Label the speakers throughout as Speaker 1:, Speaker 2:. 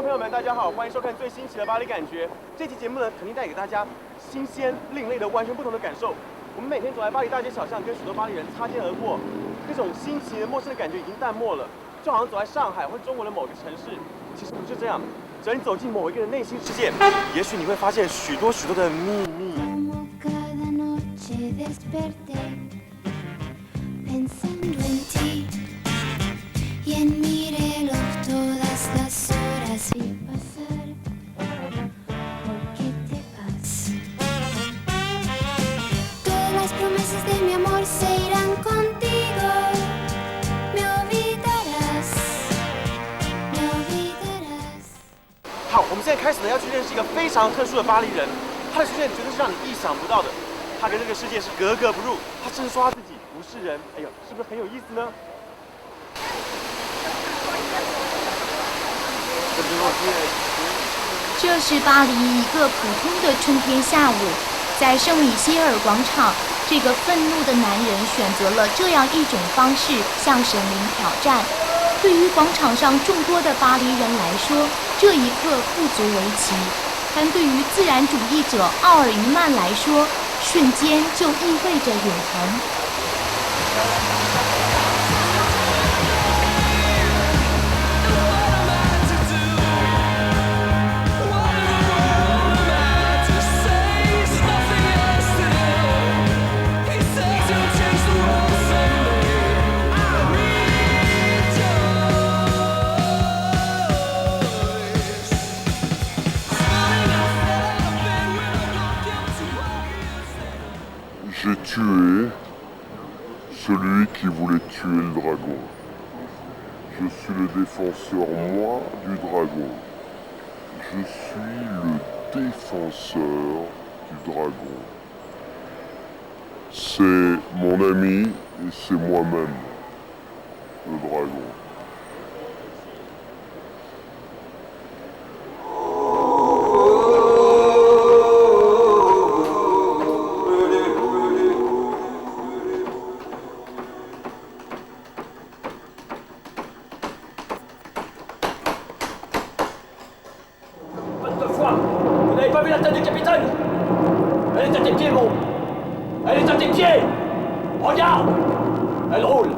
Speaker 1: 众朋友们，大家好，欢迎收看最新期的《巴黎感觉》。这期节目呢，肯定带给大家新鲜、另类的、完全不同的感受。我们每天走在巴黎大街小巷，跟许多巴黎人擦肩而过，那种新奇的陌生的感觉已经淡漠了，就好像走在上海或中国的某个城市。其实不是这样，只要你走进某一个人内心世界，也许你会发现许多的秘密。好，我们现在开始呢，要去认识一个非常特殊的巴黎人，他的出现绝对是让你意想不到的。他跟这个世界是格格不入，他甚至说他自己不是人。哎呦，是不是很有意思呢？
Speaker 2: 这是巴黎一个普通的春天下午，在圣米歇尔广场，这个愤怒的男人选择了这样一种方式向神灵挑战。对于广场上众多的巴黎人来说，这一刻不足为奇，但对于自然主义者奥尔余曼来说，瞬间就意味着永恒。
Speaker 3: J'ai tué celui qui voulait tuer le dragon. Je suis le défenseur, moi, du dragon. Je suis le défenseur du dragon. C'est mon ami et c'est moi-même, le dragon.
Speaker 4: Vous n'avez pas vu la tête du capitaine? Elle est à tes pieds, mon. Elle est à tes pieds. Regarde. Elle roule.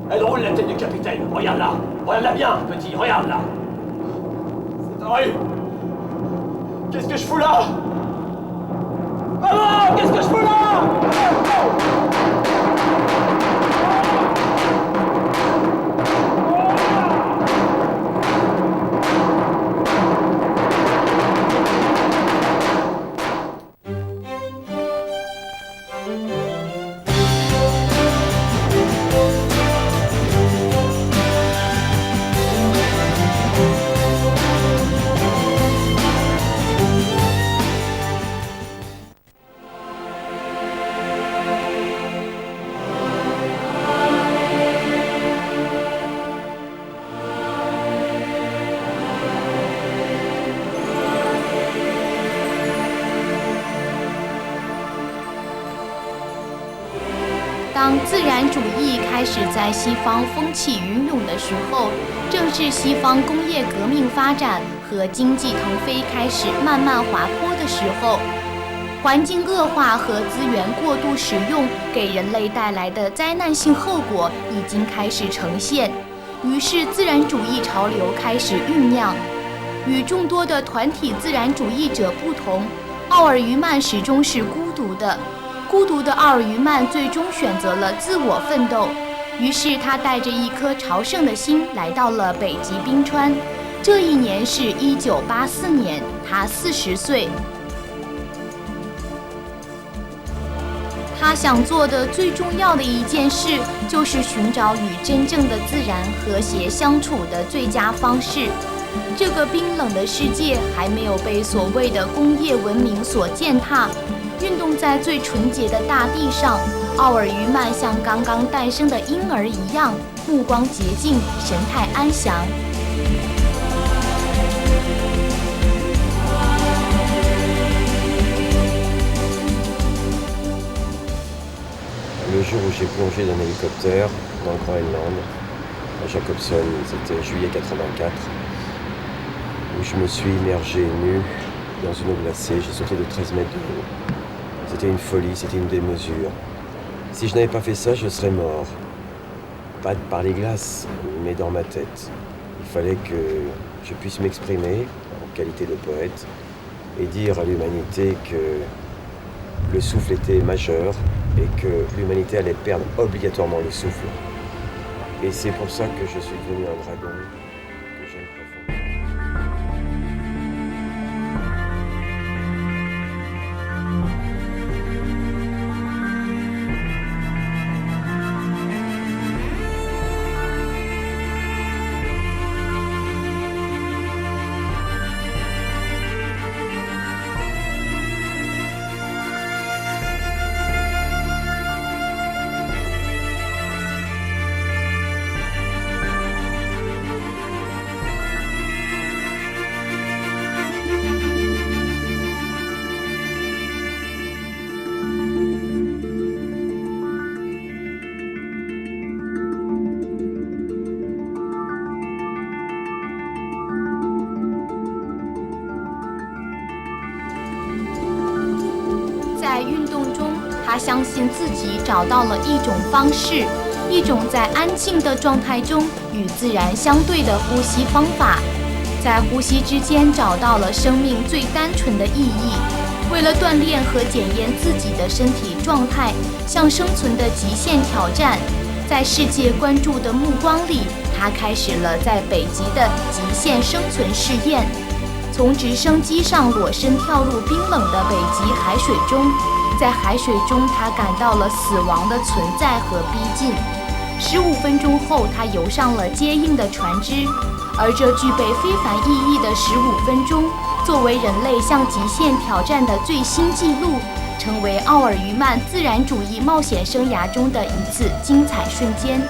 Speaker 4: Elle roule, la tête du capitaine. Regarde-la. Regarde-la bien, petit. Regarde-la. C'est horrible. Qu'est-ce que je fous là? Maman, qu'est-ce que je fous là?
Speaker 2: 当自然主义开始在西方风起云涌的时候，正是西方工业革命发展和经济腾飞开始慢慢滑坡的时候。环境恶化和资源过度使用给人类带来的灾难性后果已经开始呈现，于是自然主义潮流开始酝酿。与众多的团体自然主义者不同，奥尔余曼始终是孤独的。孤独的奥尔余曼最终选择了自我奋斗，于是他带着一颗朝圣的心来到了北极冰川。这一年是1984年，他40岁。他想做的最重要的一件事，就是寻找与真正的自然和谐相处的最佳方式。这个冰冷的世界还没有被所谓的工业文明所践踏。运动在最纯洁的大地上，奥尔余曼像刚刚诞生的婴儿一样，目光洁净，神态安详。
Speaker 5: Le jour où j'ai plongé d'un hélicoptère dans le Groenland, à Jacobson, c'était juillet 84. où je me suis immergé nu dans une eau glacée. J'ai sauté de 13 mètres de haut. C'était une folie, c'était une démesure. Si je n'avais pas fait ça, je serais mort. Pas par les glaces, mais dans ma tête. Il fallait que je puisse m'exprimer en qualité de poète et dire à l'humanité que le souffle était majeur et que l'humanité allait perdre obligatoirement le souffle. Et c'est pour ça que je suis devenu un dragon que j'aime profondément.
Speaker 2: 在运动中，他相信自己找到了一种方式，一种在安静的状态中与自然相对的呼吸方法，在呼吸之间找到了生命最单纯的意义。为了锻炼和检验自己的身体状态，向生存的极限挑战，在世界关注的目光里，他开始了在北极的极限生存试验。从直升机上裸身跳入冰冷的北极海水中，在海水中他感到了死亡的存在和逼近。15分钟后，他游上了坚硬的船只，而这具备非凡意义的15分钟，作为人类向极限挑战的最新纪录，成为奥尔于曼自然主义冒险生涯中的一次精彩瞬间。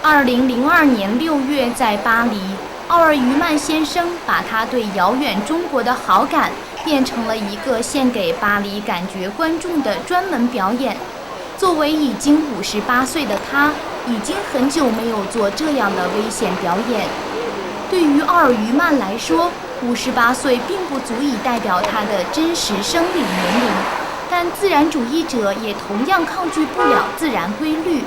Speaker 2: 2002年6月，在巴黎，奥尔于曼先生把他对遥远中国的好感变成了一个献给巴黎感觉观众的专门表演。作为已经58岁的他，已经很久没有做这样的危险表演。对于奥尔于曼来说，58岁并不足以代表他的真实生理年龄，但自然主义者也同样抗拒不了自然规律。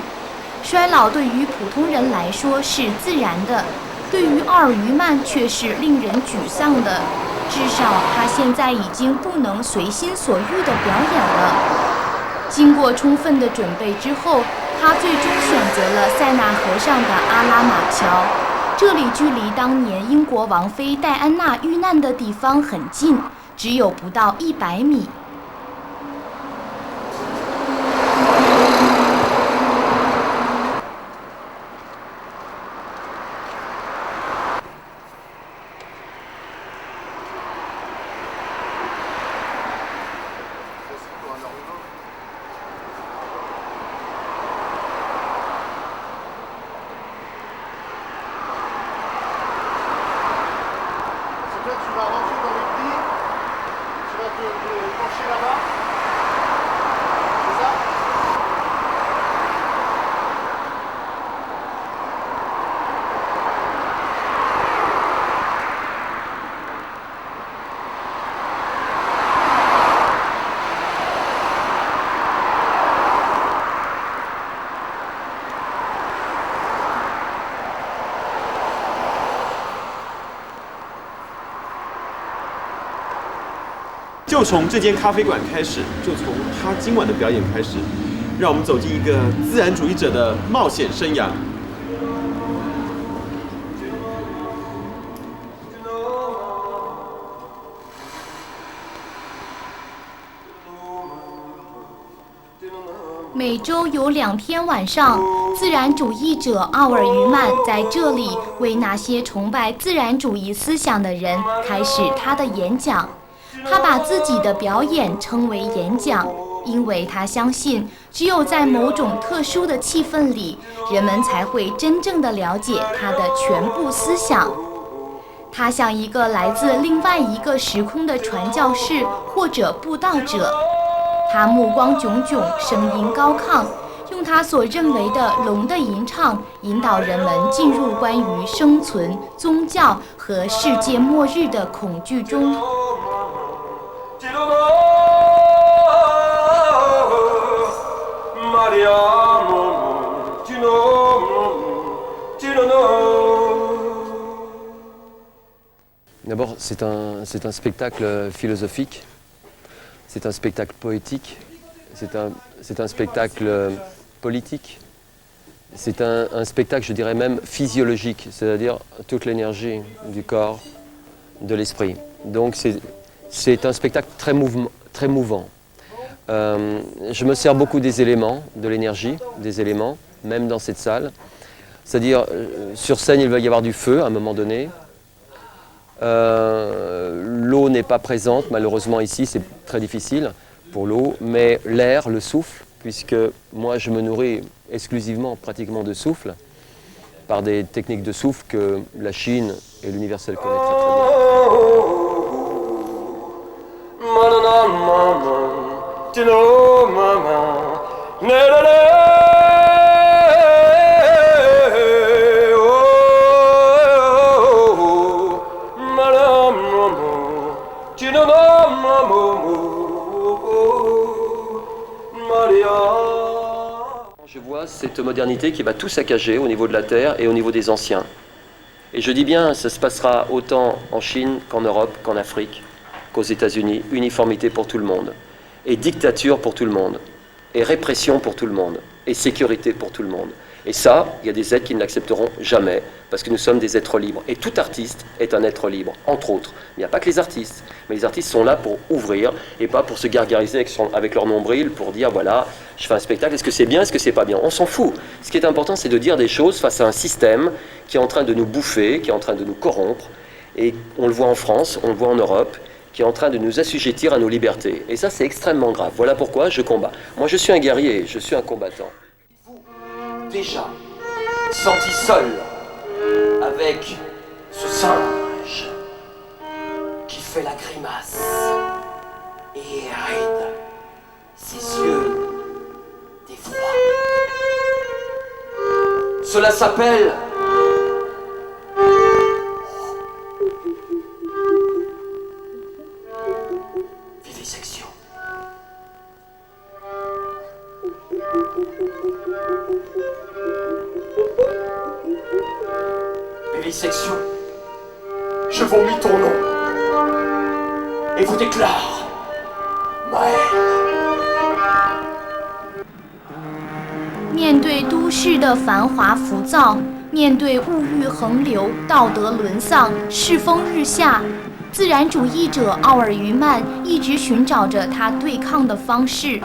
Speaker 2: 衰老对于普通人来说是自然的，对于奥尔于曼却是令人沮丧的。至少他现在已经不能随心所欲地表演了。经过充分的准备之后，他最终选择了塞纳河上的阿拉马桥，这里距离当年英国王妃戴安娜遇难的地方很近，只有不到100米。
Speaker 1: 就从这间咖啡馆开始，就从他今晚的表演开始，让我们走进一个自然主义者的冒险生涯。
Speaker 2: 每周有2天晚上，自然主义者奥尔于曼在这里为那些崇拜自然主义思想的人开始他的演讲。他把自己的表演称为演讲，因为他相信，只有在某种特殊的气氛里，人们才会真正的了解他的全部思想。他像一个来自另外一个时空的传教士或者布道者，他目光炯炯，声音高亢，用他所认为的龙的吟唱，引导人们进入关于生存、宗教和世界末日的恐惧中。
Speaker 5: D'abord, c'est un spectacle philosophique, c'est un spectacle poétique, c'est un spectacle politique, c'est un spectacle, je dirais même, physiologique, c'est-à-dire toute l'énergie du corps, de l'esprit. Donc c'est un spectacle très mouvant. Je me sers beaucoup des éléments, de l'énergie, des éléments, même dans cette salle. C'est-à-dire, sur scène, il va y avoir du feu à un moment donné. L'eau n'est pas présente, malheureusement ici c'est très difficile pour l'eau, mais l'air, le souffle, puisque moi je me nourris exclusivement, pratiquement de souffle, par des techniques de souffle que la Chine et l'universel connaissent très bien. Je vois cette modernité qui va tout saccager au niveau de la terre et au niveau des anciens. Et je dis bien, ça se passera autant en Chine qu'en Europe, qu'en Afrique, qu'aux États-Unis. Uniformité pour tout le monde. Et dictature pour tout le monde. Et répression pour tout le monde. Et sécurité pour tout le monde. Et ça, il y a des êtres qui ne l'accepteront jamais, parce que nous sommes des êtres libres. Et tout artiste est un être libre, entre autres. Il n'y a pas que les artistes, mais les artistes sont là pour ouvrir, et pas pour se gargariser avec leur nombril, pour dire, voilà, je fais un spectacle, est-ce que c'est bien, est-ce que c'est pas bien? On s'en fout. Ce qui est important, c'est de dire des choses face à un système qui est en train de nous bouffer, qui est en train de nous corrompre, et on le voit en France, on le voit en Europe, qui est en train de nous assujettir à nos libertés. Et ça, c'est extrêmement grave. Voilà pourquoi je combats. Moi, je suis un guerrier, je suis un combattant.
Speaker 4: Déjà senti seul avec ce singe qui fait la grimace et arrête ses yeux d'effroi. Cela s'appelle vivisection. Vivisection, je vomis ton nom et vous déclare ma haine.
Speaker 2: 面对都市的繁华浮躁，面对物欲横流、道德沦丧、世风日下，自然主义者奥尔余曼一直寻找着他对抗的方式。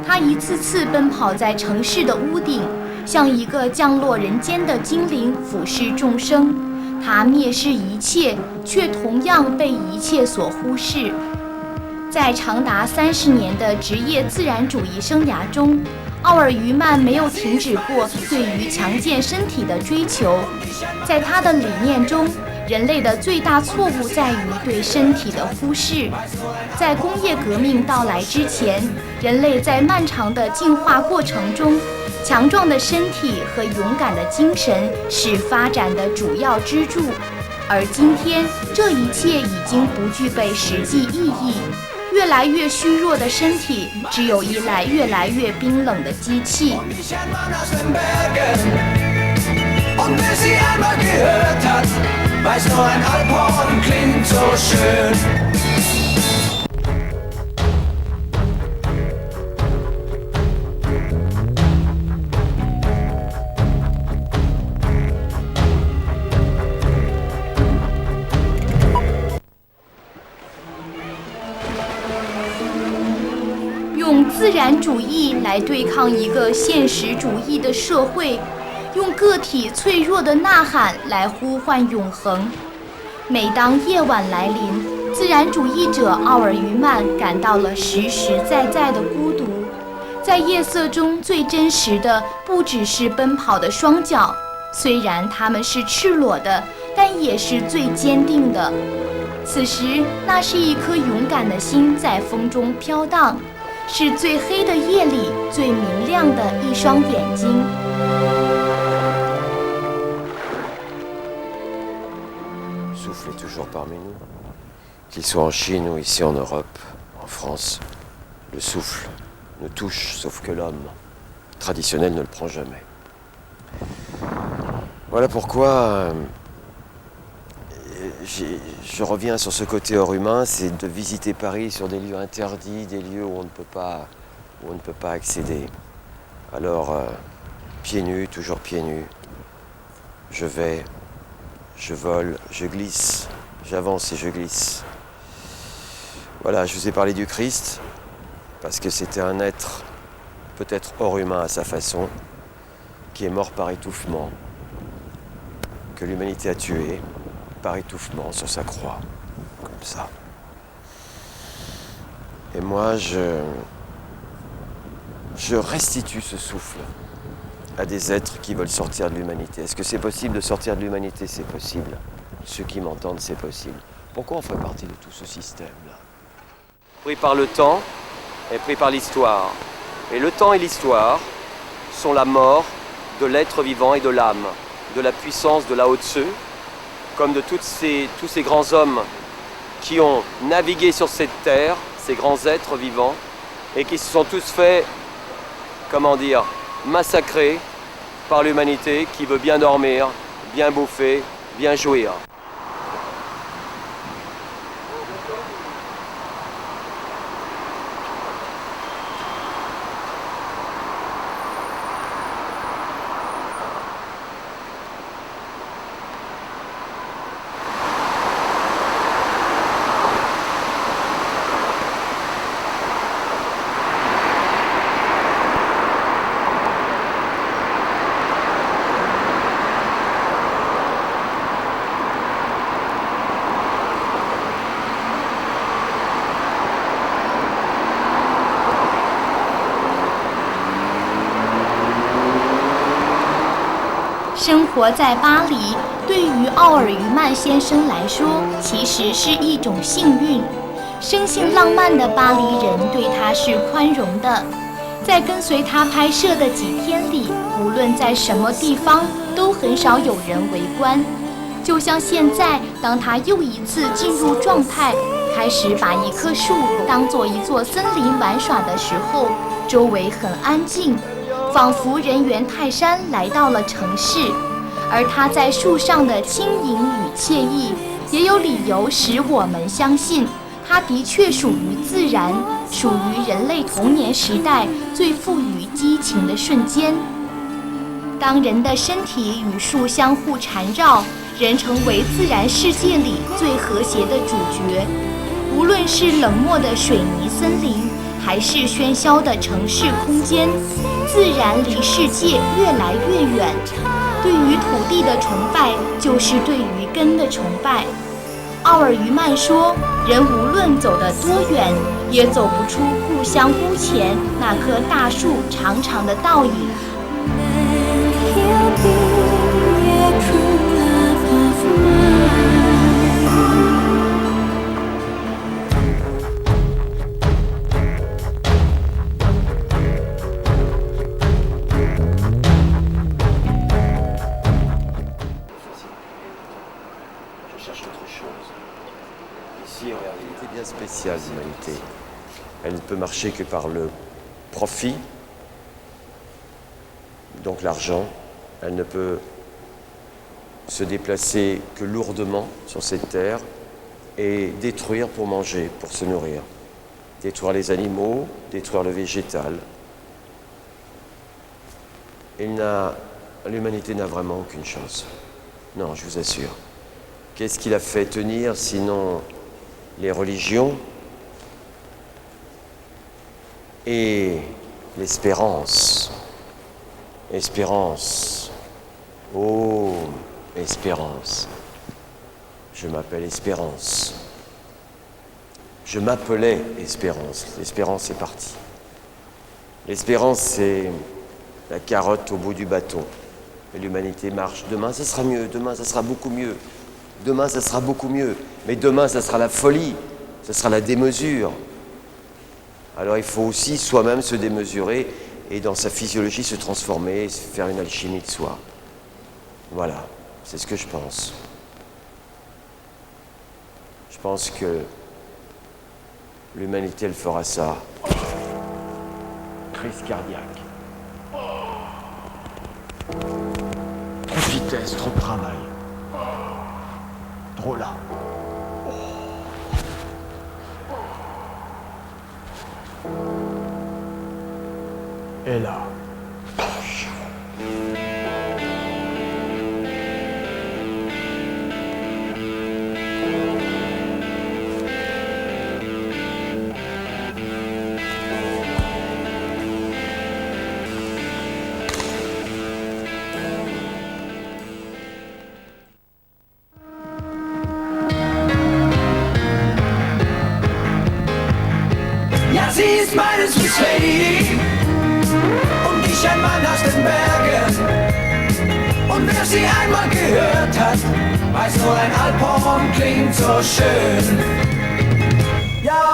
Speaker 2: 他一次次奔跑在城市的屋顶，像一个降落人间的精灵俯视众生。他蔑视一切，却同样被一切所忽视。在长达30年的职业自然主义生涯中，奥尔余曼没有停止过对于强健身体的追求。在他的理念中，人类的最大错误在于对身体的忽视。在工业革命到来之前，人类在漫长的进化过程中，强壮的身体和勇敢的精神是发展的主要支柱。而今天，这一切已经不具备实际意义。越来越虚弱的身体，只有依赖越来越冰冷的机器。Und wer sie einmal gehört hat, weiß nur ein Alphorn klingt so schön. 用自然主义来对抗一个现实主义的社会，用个体脆弱的呐喊来呼唤永恒。每当夜晚来临，自然主义者奥尔余曼感到了实实在在的孤独。在夜色中最真实的不只是奔跑的双脚，虽然它们是赤裸的，但也是最坚定的。此时，那是一颗勇敢的心在风中飘荡，是最黑的夜里最明亮的一双眼睛。
Speaker 5: Le souffle est toujours parmi nous, qu'il soit en Chine ou ici en Europe, en France. Le souffle nous touche, sauf que l'homme traditionnel ne le prend jamais. Voilà pourquoi je reviens sur ce côté hors humain, c'est de visiter Paris sur des lieux interdits, des lieux où on ne peut pas accéder. Alors, pieds nus, toujours pieds nus, je vais, je vole, je glisse, j'avance et je glisse. Voilà, je vous ai parlé du Christ, parce que c'était un être peut-être hors humain à sa façon, qui est mort par étouffement, que l'humanité a tué par étouffement sur sa croix, comme ça. Et moi, je restitue ce souffle à des êtres qui veulent sortir de l'humanité. Est-ce que c'est possible de sortir de l'humanité? C'est possible. Ceux qui m'entendent, c'est possible. Pourquoi on ferait partie de tout ce système-là? Pris par le temps et pris par l'histoire. Et le temps et l'histoire sont la mort de l'être vivant et de l'âme, de la puissance de Lao-Tzu, comme de tous ces grands hommes qui ont navigué sur cette terre, ces grands êtres vivants, et qui se sont tous fait, massacrer par l'humanité qui veut bien dormir, bien bouffer, bien jouir.
Speaker 2: 生活在巴黎，对于奥尔余曼先生来说，其实是一种幸运。生性浪漫的巴黎人对他是宽容的，在跟随他拍摄的几天里，无论在什么地方，都很少有人围观。就像现在，当他又一次进入状态，开始把一棵树当作一座森林玩耍的时候，周围很安静，仿佛人猿泰山来到了城市。而他在树上的轻盈与惬意，也有理由使我们相信，它的确属于自然，属于人类童年时代最富于激情的瞬间。当人的身体与树相互缠绕，人成为自然世界里最和谐的主角。无论是冷漠的水泥森林，还是喧嚣的城市空间，自然离世界越来越远。对于土地的崇拜，就是对于根的崇拜。奥尔余曼说，人无论走得多远，也走不出故乡屋前那棵大树长长的倒影。
Speaker 5: Spéciale l'humanité. Elle ne peut marcher que par le profit, donc l'argent. Elle ne peut se déplacer que lourdement sur cette terre et détruire pour manger, pour se nourrir. Détruire les animaux, détruire le végétal. L'humanité n'a vraiment aucune chance. Non, je vous assure. Qu'est-ce qui l'a fait tenir sinon les religions et l'espérance. Espérance. Oh, espérance. Je m'appelle Espérance. Je m'appelais Espérance. L'espérance est partie. L'espérance, c'est la carotte au bout du bâton. Et l'humanité marche. Demain, ça sera mieux. Demain, ça sera beaucoup mieux. Demain, ça sera beaucoup mieux. Mais demain, ça sera la folie. Ça sera la démesure. Alors, il faut aussi soi-même se démesurer et dans sa physiologie se transformer, faire une alchimie de soi. Voilà, c'est ce que je pense. Je pense que l'humanité, elle fera ça. Crise cardiaque. Trop de vitesse, trop de travail. Trop là.
Speaker 1: Et là.
Speaker 6: Ja, sie ist meines Fuß Lady und ich ein Mann aus den Bergen. Und wer sie einmal gehört hat, weiß nur ein Alphorn klingt so schön. Ja,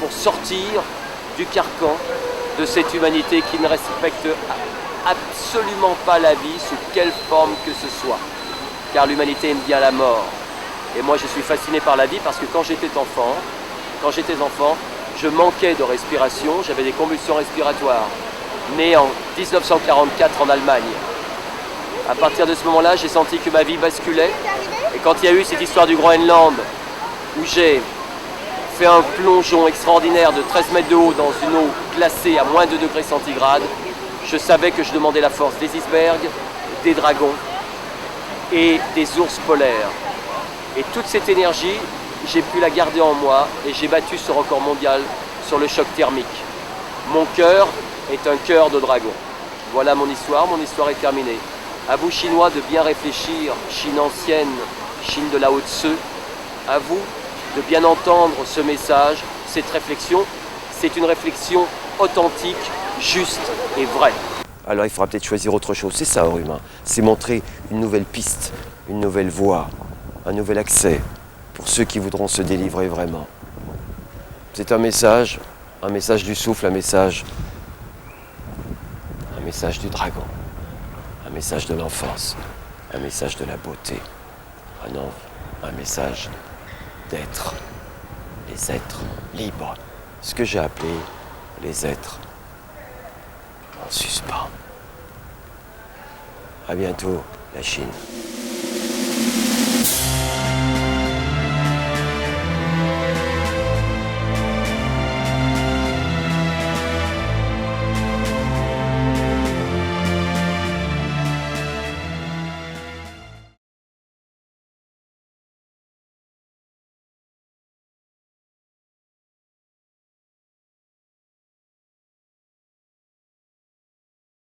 Speaker 4: Pour sortir du carcan de cette humanité qui ne respecte absolument pas la vie sous quelle forme que ce soit. Car l'humanité aime bien la mort. Et moi je suis fasciné par la vie parce que quand j'étais enfant, je manquais de respiration, j'avais des convulsions respiratoires. Né en 1944 en Allemagne. À partir de ce moment-là, j'ai senti que ma vie basculait. Et quand il y a eu cette histoire du Groenland, où j'ai fait un plongeon extraordinaire de 13 mètres de haut dans une eau glacée à moins de 2 degrés centigrades, je savais que je demandais la force des icebergs, des dragons et des ours polaires. Et toute cette énergie, j'ai pu la garder en moi et j'ai battu ce record mondial sur le choc thermique. Mon cœur est un cœur de dragon. Voilà mon histoire est terminée. À vous Chinois de bien réfléchir, Chine ancienne, Chine de Lao Tse, à vous de bien entendre ce message, cette réflexion. C'est une réflexion authentique, juste et vraie.
Speaker 5: Alors il faudra peut-être choisir autre chose, c'est ça, hors humain. C'est montrer une nouvelle piste, une nouvelle voie, un nouvel accès pour ceux qui voudront se délivrer vraiment. C'est un message du souffle, un message du dragon, un message de l'enfance, un message de la beauté, un message d'être, les êtres libres, ce que j'ai appelé les êtres en suspens. À bientôt, la Chine.